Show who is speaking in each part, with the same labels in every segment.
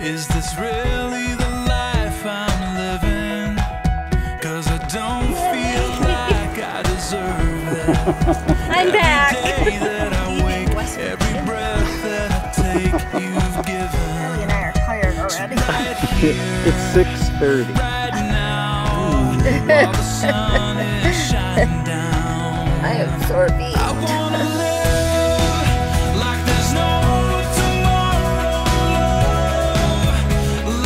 Speaker 1: Is this really the life I'm living? 'Cause I don't feel like I deserve that.
Speaker 2: I'm back.
Speaker 1: Every day that I wake, every breath that I take, you've given.
Speaker 2: Ellie and I are tired already.
Speaker 3: It's 6:30.
Speaker 1: Right now, while the sun is shining down,
Speaker 2: I am sore beat.
Speaker 1: I wanna live like there's no tomorrow,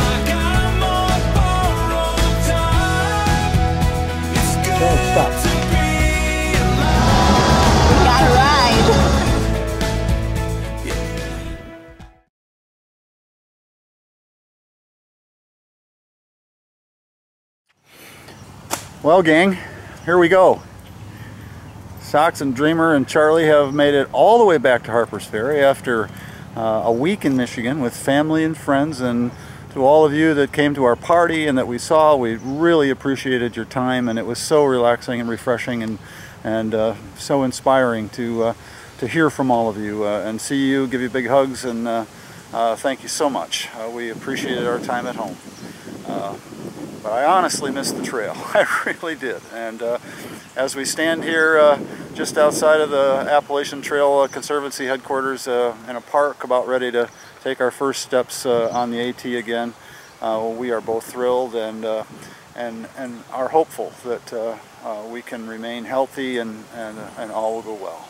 Speaker 1: like I'm on borrowed time. It's good
Speaker 3: Stop.
Speaker 1: to be alive.
Speaker 2: We got a ride.
Speaker 3: Well, gang, here we go. Sox and Dreamer and Charlie have made it all the way back to Harpers Ferry after a week in Michigan with family and friends. And to all of you that came to our party and that we saw, we really appreciated your time, and it was so relaxing and refreshing and so inspiring to hear from all of you and see you, give you big hugs, and thank you so much. We appreciated our time at home. But I honestly missed the trail. I really did. And as we stand here just outside of the Appalachian Trail Conservancy headquarters in a park, about ready to take our first steps on the AT again, we are both thrilled and are hopeful that we can remain healthy and all will go well.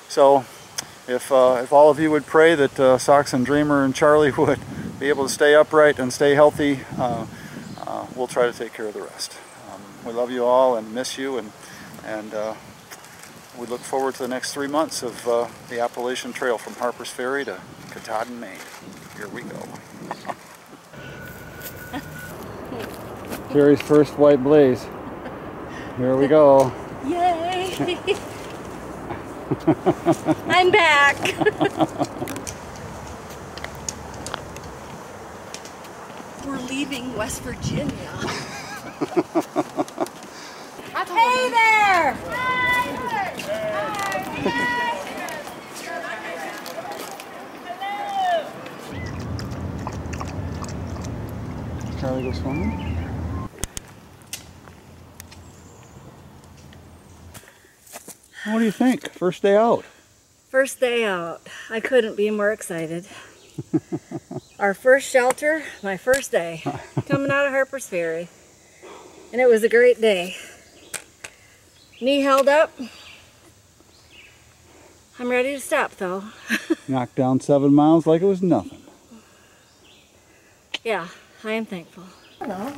Speaker 3: So if all of you would pray that Sox and Dreamer and Charlie would be able to stay upright and stay healthy, we'll try to take care of the rest. We love you all and miss you, and we look forward to the next 3 months of the Appalachian Trail from Harpers Ferry to Katahdin, Maine. Here we go. Jerry's first white blaze. Here we go.
Speaker 2: Yay! I'm back. We're leaving West Virginia. Hey there!
Speaker 3: Charlie go swimming? What do you think? First day out.
Speaker 2: First day out. I couldn't be more excited. Our first shelter, my first day, coming out of Harpers Ferry. And it was a great day. Knee held up. I'm ready to stop though.
Speaker 3: Knocked down 7 miles like it was nothing.
Speaker 2: Yeah, I am thankful. Hello.
Speaker 4: How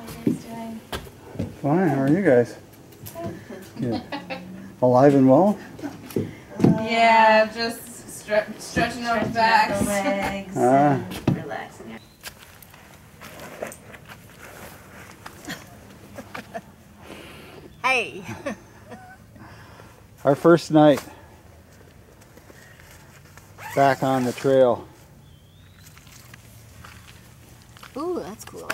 Speaker 4: are you guys doing?
Speaker 3: Fine, how are you guys? Good. Alive and well?
Speaker 4: Yeah, just stretching out the backs.
Speaker 5: The legs
Speaker 3: Ah.
Speaker 5: and relaxing.
Speaker 2: Hey.
Speaker 3: Our first night back on the trail.
Speaker 2: Ooh, that's cooler.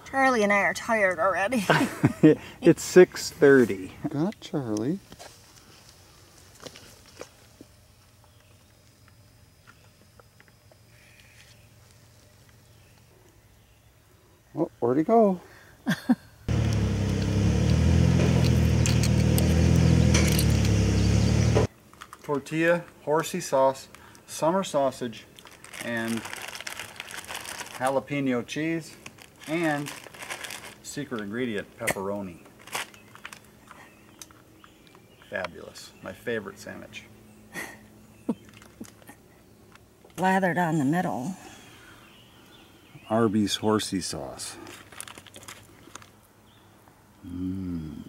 Speaker 2: Charlie and I are tired already.
Speaker 3: It's 6:30. Got Charlie. Oh, where'd he go? Tortilla, horsey sauce, summer sausage, and jalapeno cheese, and secret ingredient, pepperoni. Fabulous. My favorite sandwich.
Speaker 2: Lathered on the middle.
Speaker 3: Arby's horsey sauce. Mmm.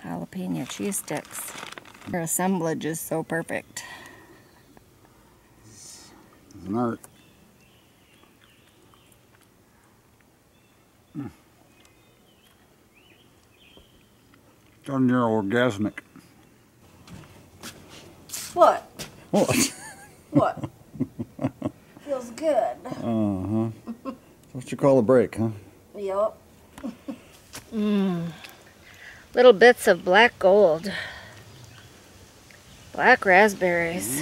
Speaker 2: Jalapeno cheese sticks. Their assemblage is so perfect.
Speaker 3: It's an art. Darn near orgasmic.
Speaker 2: What?
Speaker 3: What?
Speaker 2: What? Feels good.
Speaker 3: Uh-huh. That's what you call a break, huh?
Speaker 2: Yup. Little bits of black gold. Black raspberries.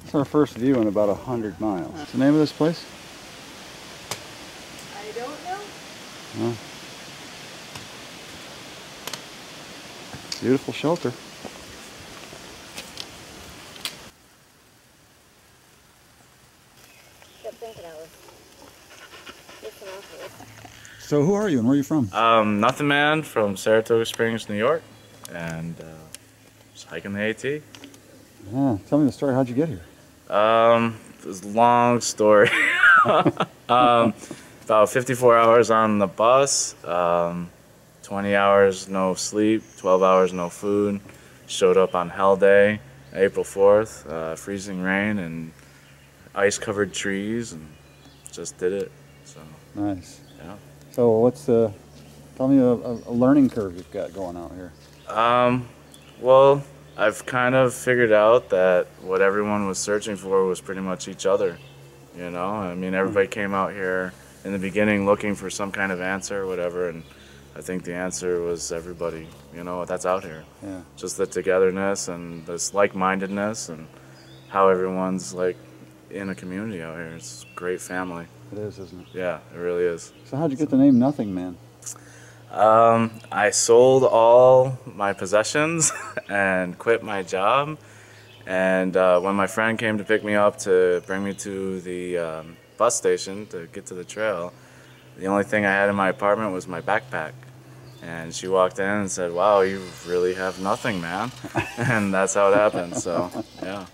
Speaker 3: It's our first view in about 100 miles. What's the name of this place?
Speaker 2: I don't know.
Speaker 3: Oh. Beautiful shelter.
Speaker 2: Kept thinking I was lifting off of it.
Speaker 3: So who are you and where are you from?
Speaker 5: Nothing man from Saratoga Springs, New York, and just hiking the AT.
Speaker 3: Yeah, tell me the story. How'd you get here?
Speaker 5: It's a long story. About 54 hours on the bus, 20 hours no sleep, 12 hours no food. Showed up on Hell Day, April 4th, freezing rain and ice-covered trees, and just did it. So
Speaker 3: Nice.
Speaker 5: yeah.
Speaker 3: So what's tell me a learning curve you've got going out here.
Speaker 5: Well, I've kind of figured out that what everyone was searching for was pretty much each other. You know, I mean, everybody came out here in the beginning looking for some kind of answer or whatever, and I think the answer was everybody, you know, that's out here.
Speaker 3: Yeah.
Speaker 5: Just the togetherness and this like-mindedness and how everyone's like in a community out here. It's a great family.
Speaker 3: It is, isn't it?
Speaker 5: Yeah, it really is.
Speaker 3: So how'd you get the name Nothing Man?
Speaker 5: I sold all my possessions and quit my job. And when my friend came to pick me up to bring me to the bus station to get to the trail, the only thing I had in my apartment was my backpack. And she walked in and said, "Wow, you really have nothing, man." And that's how it happened. So, yeah.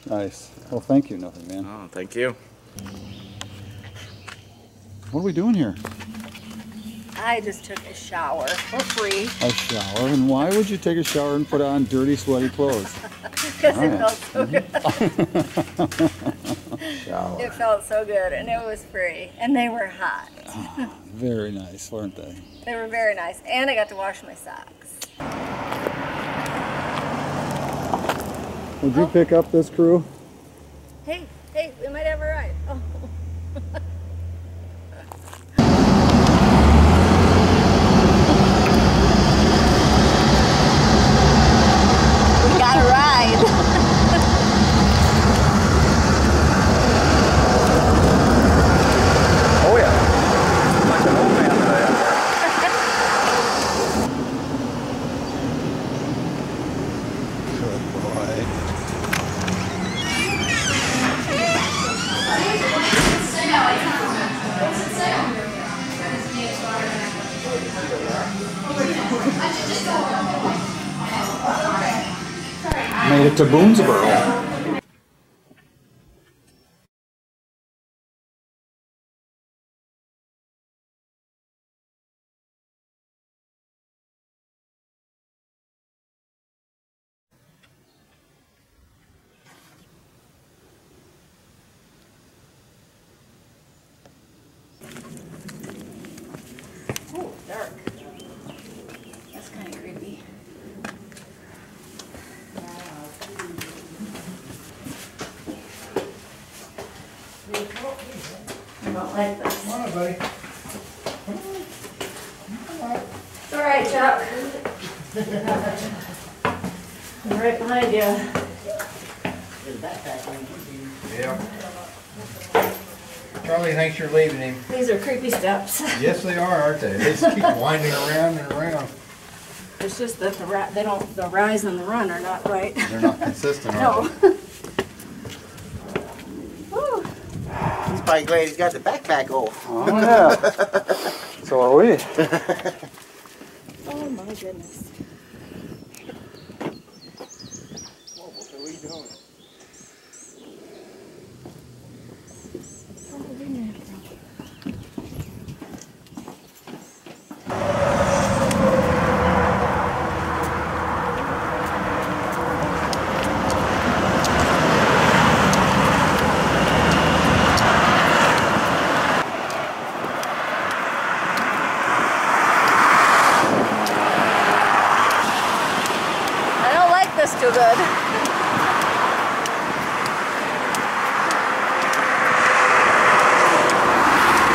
Speaker 3: Nice. Well, thank you, Nothing Man.
Speaker 5: Oh, thank you.
Speaker 3: What are we doing here?
Speaker 2: I just took a shower for free
Speaker 3: A shower. And why would you take a shower and put on dirty, sweaty clothes?
Speaker 2: because it felt so good.
Speaker 3: Shower.
Speaker 2: It felt so good, and it was free, and they were hot.
Speaker 3: Very nice, weren't they?
Speaker 2: They were very nice, and I got to wash my socks.
Speaker 3: Would you pick up this crew?
Speaker 2: Hey, we might have a ride. Oh. We got a ride.
Speaker 3: Oh yeah. Like an old man that I am. Good boy. Made it to Boonesboro.
Speaker 2: Oh, dark. That's kind of creepy. I don't like this.
Speaker 6: Come on, buddy.
Speaker 2: It's all right, Chuck. I'm right behind you.
Speaker 6: Yeah. Charlie thinks you're leaving him.
Speaker 2: These are creepy steps.
Speaker 6: Yes, they are, aren't they? They just keep winding around and around.
Speaker 2: It's just that the rise and the run are not right.
Speaker 6: They're not consistent,
Speaker 2: No.
Speaker 6: are they?
Speaker 2: Whew.
Speaker 7: He's probably glad he's got the backpack off.
Speaker 3: Oh yeah. So are we.
Speaker 2: Oh my goodness.
Speaker 7: What are we doing?
Speaker 2: was too good.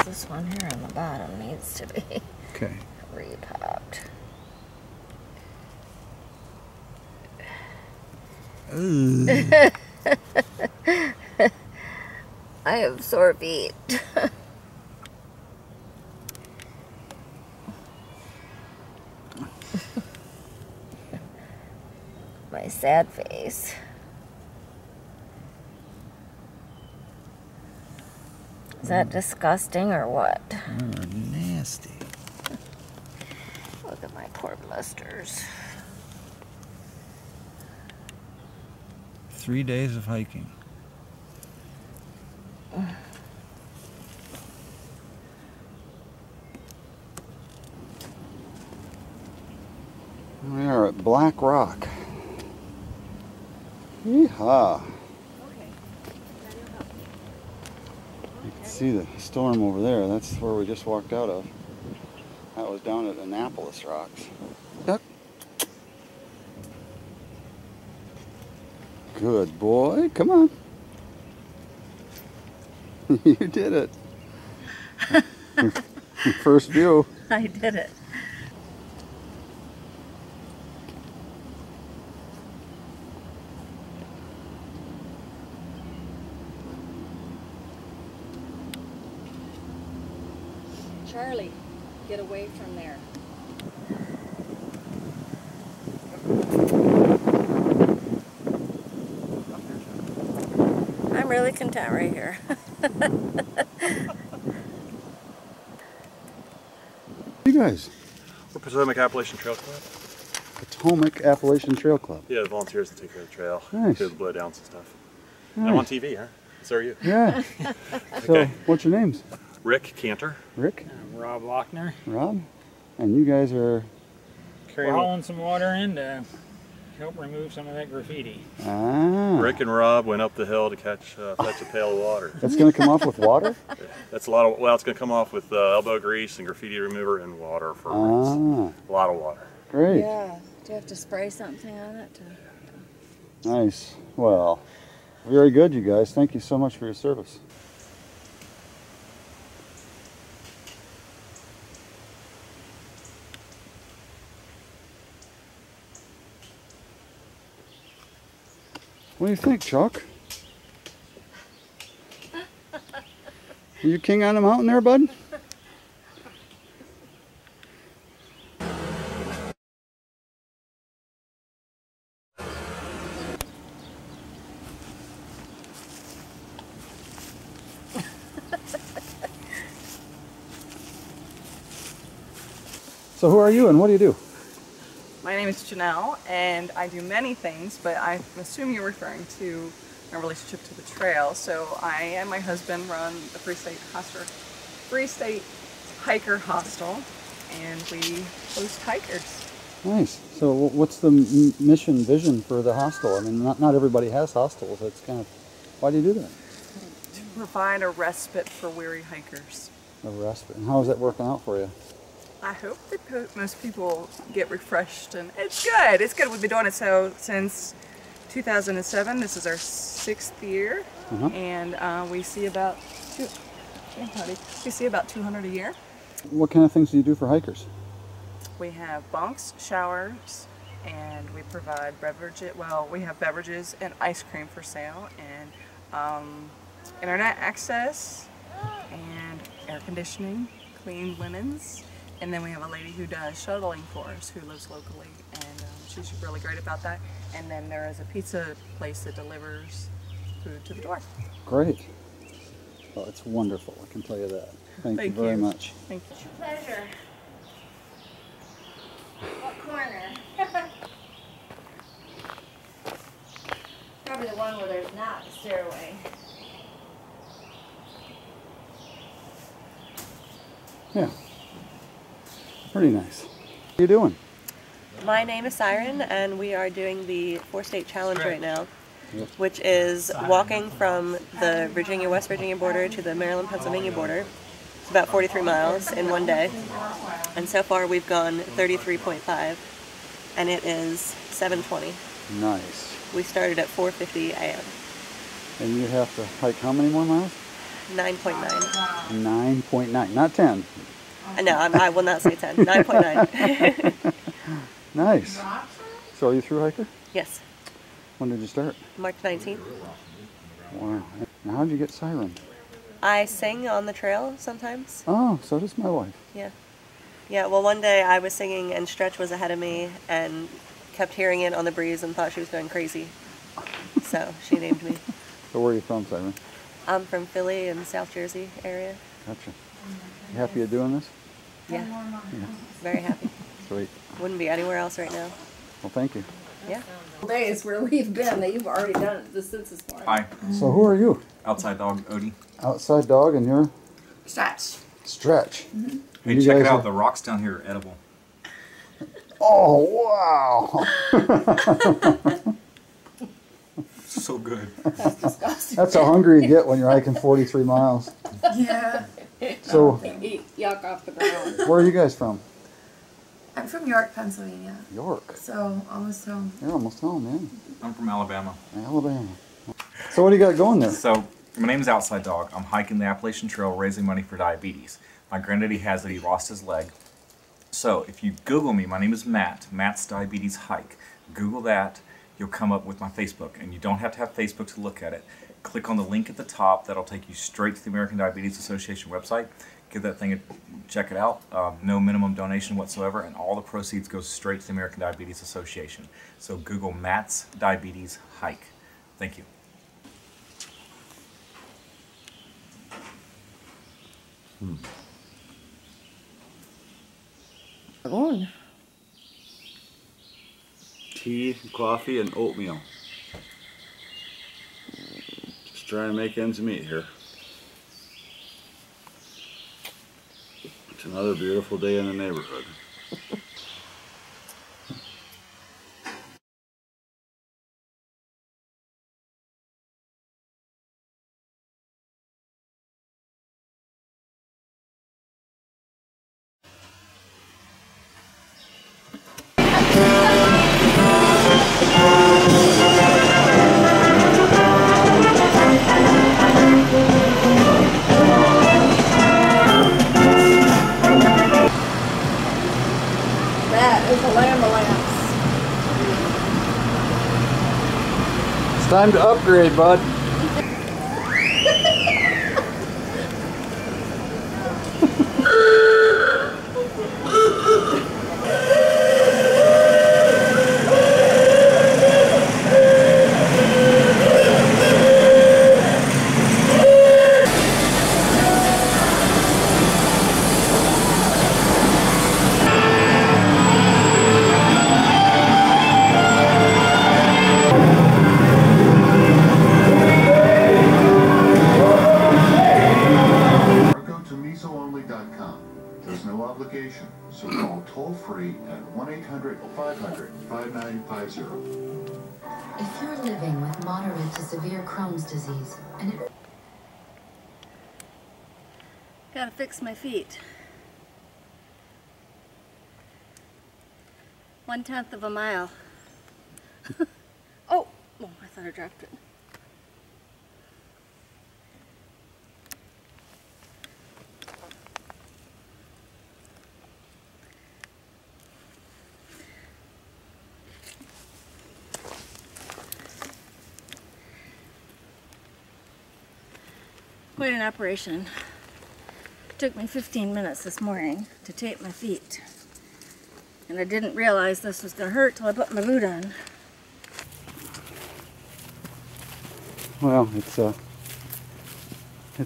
Speaker 2: This one here on the bottom needs to be
Speaker 3: Okay.
Speaker 2: repopped. I have sore feet. My sad face. Is that disgusting or what?
Speaker 3: Nasty.
Speaker 2: Look at my poor blisters.
Speaker 3: 3 days of hiking. We are at Black Rock. Yeehaw. You can see the storm over there. That's where we just walked out of. That was down at Annapolis Rocks. Yep. Good boy. Come on. You did it. First view.
Speaker 2: I did it. Charlie, get away from there. I'm really content right here.
Speaker 3: You guys.
Speaker 8: We're Potomac Appalachian Trail Club.
Speaker 3: Potomac Appalachian Trail Club.
Speaker 8: Yeah, the volunteers that take care of the trail.
Speaker 3: Nice.
Speaker 8: Do the blow downs and stuff.
Speaker 3: Nice.
Speaker 8: I'm on TV, huh? So are you.
Speaker 3: Yeah. So,
Speaker 8: Okay.
Speaker 3: what's your names?
Speaker 8: Rick Cantor.
Speaker 3: Rick?
Speaker 9: Rob Lochner.
Speaker 3: Rob? And you guys are...
Speaker 9: We're hauling some water in to help remove some of that graffiti.
Speaker 3: Ah.
Speaker 8: Rick and Rob went up the hill to fetch a pail of water.
Speaker 3: That's going to come off with water?
Speaker 8: That's a lot of, well, it's going to come off with elbow grease and graffiti remover and water for rinse. A lot of water.
Speaker 3: Great.
Speaker 2: Yeah. Do you have to spray something on it?
Speaker 3: Nice. Well, very good, you guys. Thank you so much for your service. What do you think, Chuck? Are you king on the mountain there, bud? So who are you and what do you do?
Speaker 10: My name is Janelle, and I do many things, but I assume you're referring to my relationship to the trail. So I and my husband run the Free State Hiker Hostel, and we host hikers.
Speaker 3: Nice. So what's the mission, vision for the hostel? I mean, not everybody has hostels. It's kind of, why do you do that?
Speaker 10: To provide a respite for weary hikers.
Speaker 3: A respite. And how is that working out for you?
Speaker 10: I hope that most people get refreshed, and it's good. It's good. We've been doing it since 2007. This is our 6th year, and we see about 200 a year.
Speaker 3: What kind of things do you do for hikers?
Speaker 10: We have bunks, showers, and we provide beverages. Well, we have beverages and ice cream for sale, and internet access, and air conditioning, clean linens. And then we have a lady who does shuttling for us who lives locally, and she's really great about that. And then there is a pizza place that delivers food to the door.
Speaker 3: Great. Well, it's wonderful, I can tell you that. Thank you very much.
Speaker 10: Thank you.
Speaker 2: Pleasure. What corner? Probably the one where there's not a stairway.
Speaker 3: Yeah. Pretty nice. What are you doing?
Speaker 11: My name is Siren, and we are doing the 4-state challenge right now, which is walking from the West Virginia border to the Maryland-Pennsylvania border. It's about 43 miles in one day, and so far we've gone 33.5, and it is 7:20.
Speaker 3: Nice.
Speaker 11: We started at 4:50 a.m.
Speaker 3: And you have to hike how many more miles?
Speaker 11: 9.9.
Speaker 3: 9.9, not 10.
Speaker 11: No, I will not say 10. 9.9.
Speaker 3: Nice. So are you through hiker?
Speaker 11: Yes.
Speaker 3: When did you start?
Speaker 11: March 19th.
Speaker 3: Wow. Now how did you get Siren?
Speaker 11: I sing on the trail sometimes.
Speaker 3: Oh, so does my wife.
Speaker 11: Yeah. Yeah, well one day I was singing and Stretch was ahead of me and kept hearing it on the breeze and thought she was going crazy. So she named me.
Speaker 3: So where are you from, Siren?
Speaker 11: I'm from Philly and South Jersey area.
Speaker 3: Gotcha. You happy you're doing this?
Speaker 11: Yeah. Very happy.
Speaker 3: Sweet.
Speaker 11: Wouldn't be anywhere else right now.
Speaker 3: Well, thank you.
Speaker 11: Yeah.
Speaker 2: Days where we've been that you've already done it the census morning.
Speaker 12: Hi.
Speaker 3: So who are you?
Speaker 12: Outside dog, Odie.
Speaker 3: Outside dog, and you're?
Speaker 4: Stretch.
Speaker 3: Stretch.
Speaker 12: Hey,
Speaker 3: You
Speaker 12: check
Speaker 3: guys
Speaker 12: it out.
Speaker 3: are-
Speaker 12: The rocks down here are edible.
Speaker 3: Oh, wow.
Speaker 12: So good.
Speaker 2: That's disgusting.
Speaker 3: That's how hungry you get when you're hiking 43 miles.
Speaker 4: Yeah.
Speaker 3: So,
Speaker 2: Eat yuck off the ground.
Speaker 3: where are you guys from?
Speaker 4: I'm from York, Pennsylvania.
Speaker 3: York.
Speaker 4: So almost home.
Speaker 3: You're almost home, man.
Speaker 12: I'm from Alabama.
Speaker 3: Alabama. So what do you got going there?
Speaker 12: So, my name is Outside Dog. I'm hiking the Appalachian Trail raising money for diabetes. My granddaddy has it. He lost his leg. So, if you Google me, my name is Matt. Matt's Diabetes Hike. Google that. You'll come up with my Facebook. And you don't have to have Facebook to look at it. Click on the link at the top. That'll take you straight to the American Diabetes Association website. Give that thing check it out. No minimum donation whatsoever. And all the proceeds go straight to the American Diabetes Association. So, Google Matt's Diabetes Hike. Thank you.
Speaker 2: On.
Speaker 3: Tea, coffee, and oatmeal. Just trying to make ends meet here. It's another beautiful day in the neighborhood.
Speaker 2: That is a lamb.
Speaker 3: It's time to upgrade, bud.
Speaker 13: There's no obligation, so call toll-free at 1-800-500-5950.
Speaker 14: If you're living with moderate to severe Crohn's disease, and it...
Speaker 2: Gotta fix my feet. 1/10 of a mile. Oh, I thought I dropped it. Quite an operation. It took me 15 minutes this morning to tape my feet. And I didn't realize this was going to hurt till I put my boot on.
Speaker 3: Well, it's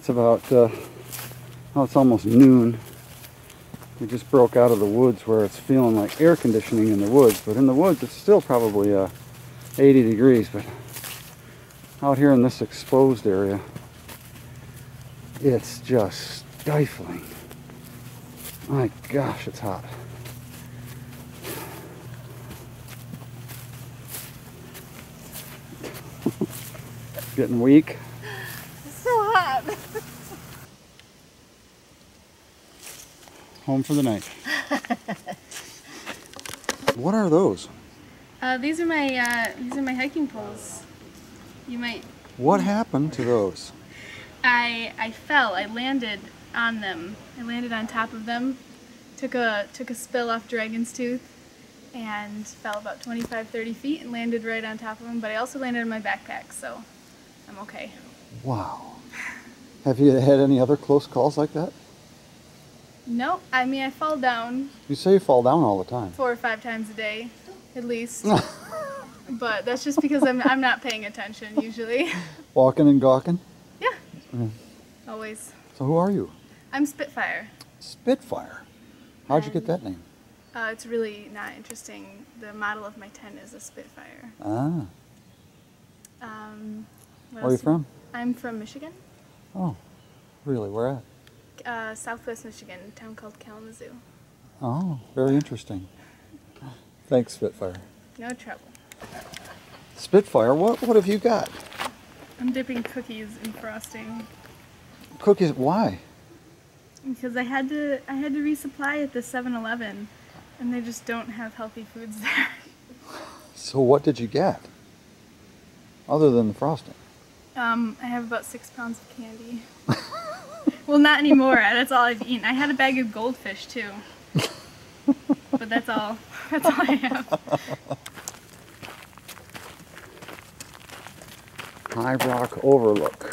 Speaker 3: about, oh, it's almost noon. We just broke out of the woods where it's feeling like air conditioning in the woods, but in the woods it's still probably 80 degrees, but out here in this exposed area, it's just stifling. My gosh, it's hot. Getting weak.
Speaker 2: It's so hot.
Speaker 3: Home for the night. What are those?
Speaker 15: These are my hiking poles. You might.
Speaker 3: What happened to those?
Speaker 15: I fell. I landed on them. I landed on top of them. Took a spill off Dragon's Tooth, and fell about 25-30 feet and landed right on top of them. But I also landed in my backpack, so I'm okay.
Speaker 3: Wow. Have you had any other close calls like that?
Speaker 15: No, I mean I fall down.
Speaker 3: You say you fall down all the time.
Speaker 15: 4 or 5 times a day, at least. But that's just because I'm not paying attention usually.
Speaker 3: Walking and gawking?
Speaker 15: Yeah.
Speaker 3: Mm.
Speaker 15: Always.
Speaker 3: So who are you?
Speaker 15: I'm Spitfire.
Speaker 3: Spitfire? How'd you get that name?
Speaker 15: It's really not interesting. The model of my tent is a Spitfire.
Speaker 3: Ah.
Speaker 15: What
Speaker 3: Where are you
Speaker 15: else?
Speaker 3: from?
Speaker 15: I'm from Michigan.
Speaker 3: Oh, really? Where at?
Speaker 15: Southwest Michigan, a town called Kalamazoo.
Speaker 3: Oh, very interesting. Thanks, Spitfire.
Speaker 15: No trouble.
Speaker 3: Spitfire, what have you got?
Speaker 15: I'm dipping cookies in frosting
Speaker 3: Cookies, why?
Speaker 15: because I had to resupply at the 7-Eleven, and they just don't have healthy foods there.
Speaker 3: So what did you get? Other than the frosting?
Speaker 15: I have about 6 pounds of candy. Well, not anymore. That's all I've eaten. I had a bag of goldfish too, but that's all. That's all I have.
Speaker 3: High Rock Overlook.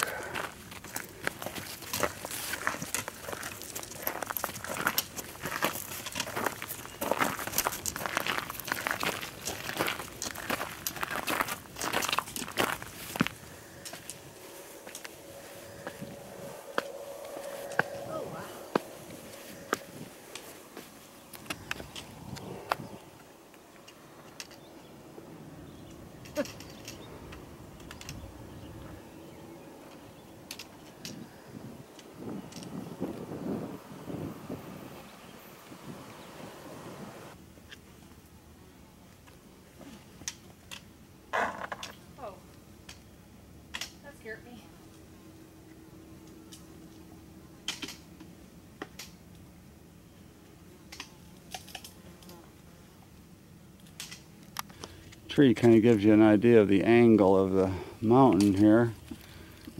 Speaker 3: Tree kind of gives you an idea of the angle of the mountain here,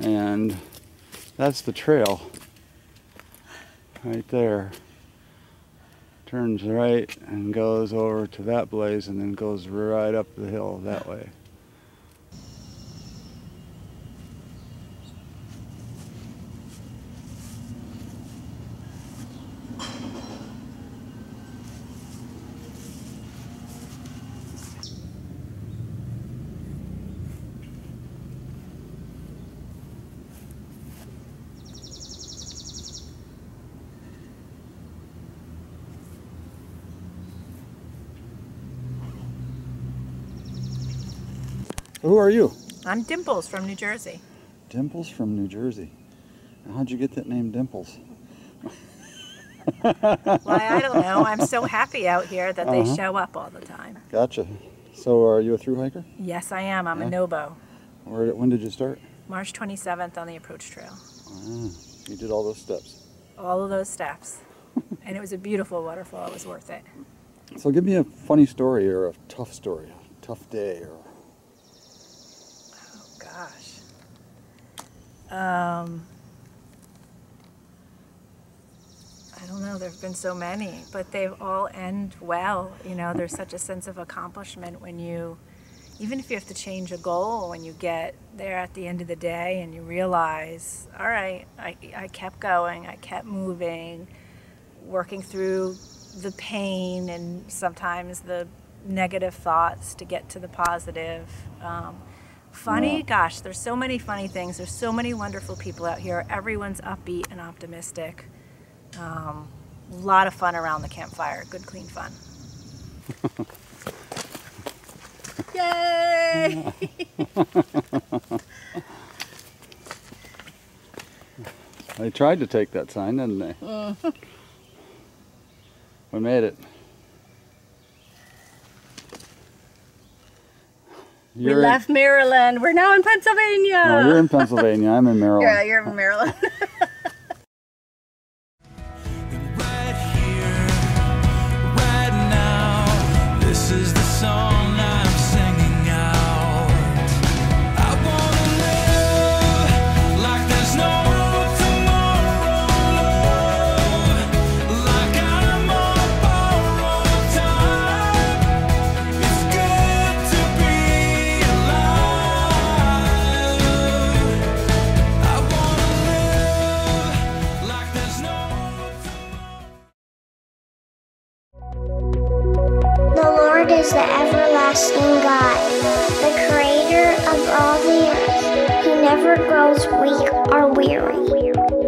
Speaker 3: and that's the trail right there. Turns right and goes over to that blaze and then goes right up the hill that way. Who are you?
Speaker 16: I'm Dimples from New Jersey.
Speaker 3: Dimples from New Jersey. How'd you get that name, Dimples?
Speaker 16: Why, I don't know. I'm so happy out here that they show up all the time.
Speaker 3: Gotcha. So are you a thru hiker?
Speaker 16: Yes, I am. I'm a Nobo.
Speaker 3: When did you start?
Speaker 16: March 27th on the approach trail.
Speaker 3: Ah, you did all those steps.
Speaker 16: All of those steps. And it was a beautiful waterfall. It was worth it.
Speaker 3: So give me a funny story or a tough story, a tough day. Or...
Speaker 16: Oh, gosh. I don't know, there have been so many, but they all end well. You know, there's such a sense of accomplishment when you, even if you have to change a goal, when you get there at the end of the day and you realize, all right, I kept going, I kept moving, working through the pain and sometimes the negative thoughts to get to the positive. Funny, gosh, there's so many funny things. There's so many wonderful people out here. Everyone's upbeat and optimistic. A lot of fun around the campfire. Good, clean fun. Yay!
Speaker 3: They tried to take that sign, didn't they? We made it.
Speaker 16: We left Maryland. We're now in Pennsylvania.
Speaker 3: No, you're in Pennsylvania. I'm in Maryland.
Speaker 16: Yeah, you're in Maryland.
Speaker 1: Right now, this is the song I'm singing.
Speaker 17: weak are weary.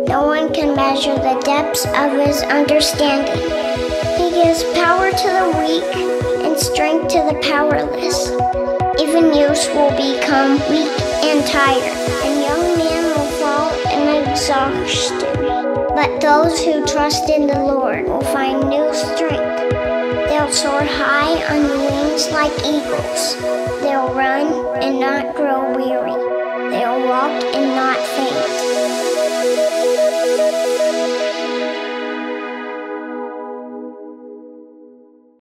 Speaker 17: No one can measure the depths of his understanding. He gives power to the weak and strength to the powerless. Even youths will become weak and tired, and young men will fall in exhaustion. But those who trust in the Lord will find new strength. They'll soar high on wings like eagles. They'll run and not grow weary. They'll walk and not faint.